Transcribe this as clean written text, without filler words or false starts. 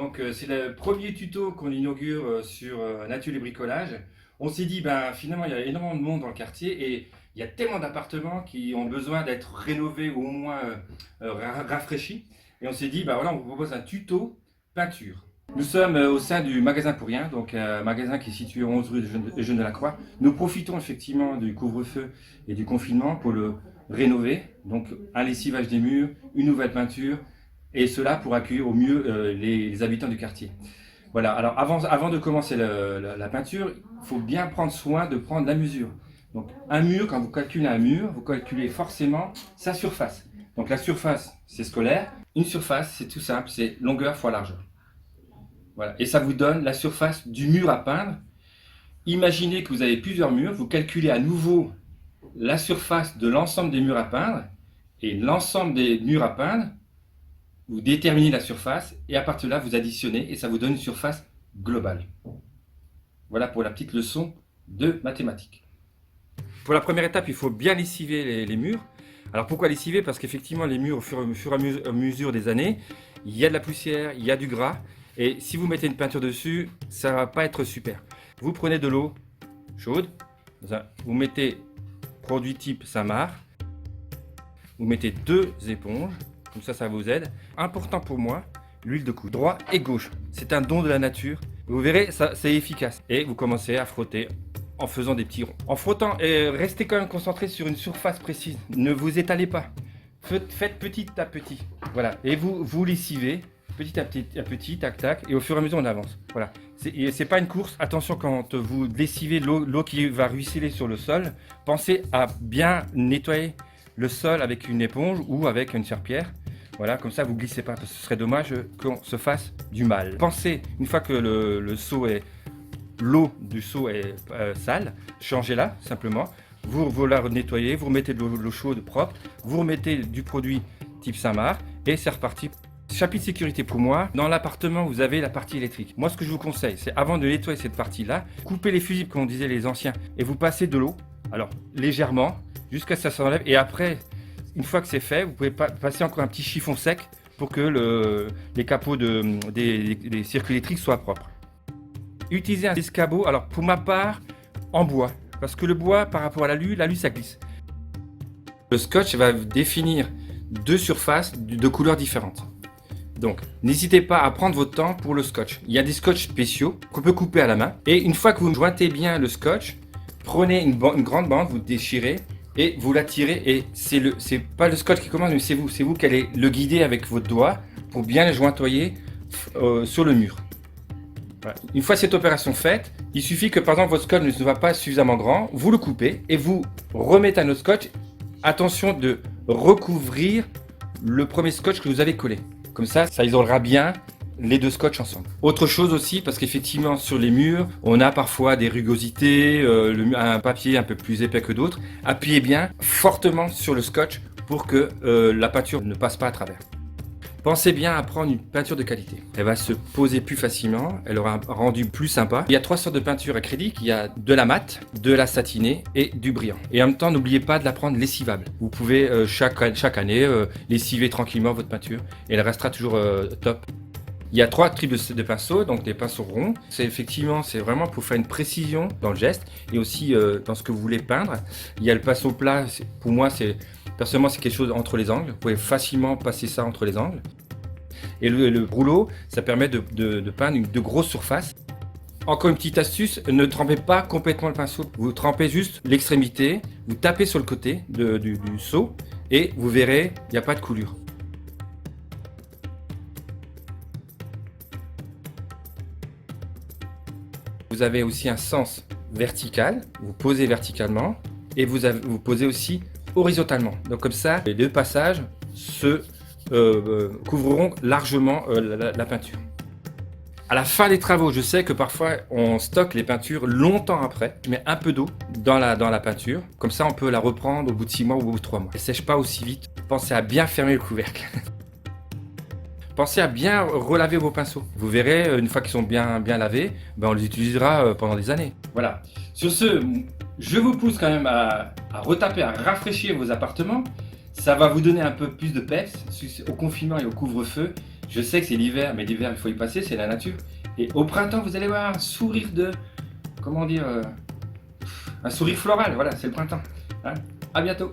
Donc c'est le premier tuto qu'on inaugure sur un atelier bricolage. On s'est dit, ben, finalement il y a énormément de monde dans le quartier et il y a tellement d'appartements qui ont besoin d'être rénovés ou au moins rafraîchis. Et on s'est dit, ben, voilà, on vous propose un tuto peinture. Nous sommes au sein du magasin Pour Rien, donc un magasin qui est situé 11 rue de Jeune de la Croix. Nous profitons effectivement du couvre-feu et du confinement pour le rénover. Donc un lessivage des murs, une nouvelle peinture, et cela pour accueillir au mieux les habitants du quartier. Voilà, alors avant de commencer la peinture, il faut bien prendre soin de prendre la mesure. Donc un mur, quand vous calculez un mur, vous calculez forcément sa surface. Donc la surface, c'est scolaire. Une surface, c'est tout simple, c'est longueur fois largeur. Voilà. Et ça vous donne la surface du mur à peindre. Imaginez que vous avez plusieurs murs, vous calculez à nouveau la surface de l'ensemble des murs à peindre, et l'ensemble des murs à peindre, vous déterminez la surface, et à partir de là, vous additionnez, et ça vous donne une surface globale. Voilà pour la petite leçon de mathématiques. Pour la première étape, il faut bien lessiver les murs. Alors pourquoi lessiver? Parce qu'effectivement, les murs, au fur et à mesure des années, il y a de la poussière, il y a du gras, et si vous mettez une peinture dessus, ça ne va pas être super. Vous prenez de l'eau chaude, vous mettez produit type Saint-Marc, vous mettez 2 éponges, comme ça vous aide. Important pour moi, l'huile de coude, droit et gauche. C'est un don de la nature. Vous verrez, ça c'est efficace. Et vous commencez à frotter en faisant des petits ronds. En frottant, et restez quand même concentré sur une surface précise. Ne vous étalez pas. Faites petit à petit. Voilà. Et vous lessivez petit à petit, tac tac, et au fur et à mesure on avance. Voilà. C'est pas une course. Attention, quand vous lessivez l'eau qui va ruisseler sur le sol, pensez à bien nettoyer le sol avec une éponge ou avec une serpillière. Voilà, comme ça vous glissez pas, parce que ce serait dommage qu'on se fasse du mal. Pensez, une fois que l'eau du seau est sale, changez-la simplement. Vous la nettoyez, vous remettez de l'eau chaude propre, vous remettez du produit type Saint-Marc, et c'est reparti. Chapitre sécurité pour moi, dans l'appartement vous avez la partie électrique. Moi ce que je vous conseille, c'est avant de nettoyer cette partie-là, coupez les fusibles comme on disait les anciens, et vous passez de l'eau, alors légèrement, jusqu'à ce que ça s'enlève, et après, une fois que c'est fait, vous pouvez passer encore un petit chiffon sec pour que les capots des circuits électriques soient propres. Utilisez un escabeau, alors pour ma part, en bois, parce que le bois par rapport à l'alu ça glisse. Le scotch va définir 2 surfaces de couleurs différentes. Donc, n'hésitez pas à prendre votre temps pour le scotch. Il y a des scotch spéciaux qu'on peut couper à la main. Et une fois que vous jointez bien le scotch, prenez une grande bande, vous déchirez et vous la tirez. Et c'est pas le scotch qui commence, mais c'est vous qui allez le guider avec votre doigt pour bien le jointoyer sur le mur. Voilà. Une fois cette opération faite, il suffit que par exemple votre scotch ne soit pas suffisamment grand, vous le coupez et vous remettez un autre scotch. Attention de recouvrir le premier scotch que vous avez collé. Comme ça isolera bien les 2 scotch ensemble. Autre chose aussi, parce qu'effectivement sur les murs, on a parfois des rugosités, un papier un peu plus épais que d'autres. Appuyez bien fortement sur le scotch pour que la peinture ne passe pas à travers. Pensez bien à prendre une peinture de qualité. Elle va se poser plus facilement, elle aura un rendu plus sympa. Il y a 3 sortes de peinture acrylique, il y a de la mat, de la satinée et du brillant. Et en même temps, n'oubliez pas de la prendre lessivable. Vous pouvez chaque année lessiver tranquillement votre peinture et elle restera toujours top. Il y a 3 types de pinceaux, donc des pinceaux ronds. C'est vraiment pour faire une précision dans le geste et aussi dans ce que vous voulez peindre. Il y a le pinceau plat, pour moi personnellement c'est quelque chose entre les angles. Vous pouvez facilement passer ça entre les angles. Et le rouleau, ça permet de peindre de grosses surfaces. Encore une petite astuce, ne trempez pas complètement le pinceau. Vous trempez juste l'extrémité, vous tapez sur le côté du seau et vous verrez, il n'y a pas de coulure. Vous avez aussi un sens vertical, vous posez verticalement et vous posez aussi horizontalement. Donc comme ça, les 2 passages se couvriront largement la peinture. À la fin des travaux, je sais que parfois on stocke les peintures longtemps après, mais un peu d'eau dans la peinture. Comme ça, on peut la reprendre au bout de 6 mois ou au bout de 3 mois. Elle ne sèche pas aussi vite. Pensez à bien fermer le couvercle. Pensez à bien relaver vos pinceaux. Vous verrez, une fois qu'ils sont bien lavés, on les utilisera pendant des années. Voilà. Sur ce, je vous pousse quand même à retaper, à rafraîchir vos appartements. Ça va vous donner un peu plus de peps au confinement et au couvre-feu. Je sais que c'est l'hiver, mais l'hiver, il faut y passer, c'est la nature. Et au printemps, vous allez voir un sourire de... Comment dire un sourire floral, voilà, c'est le printemps. Hein. À bientôt.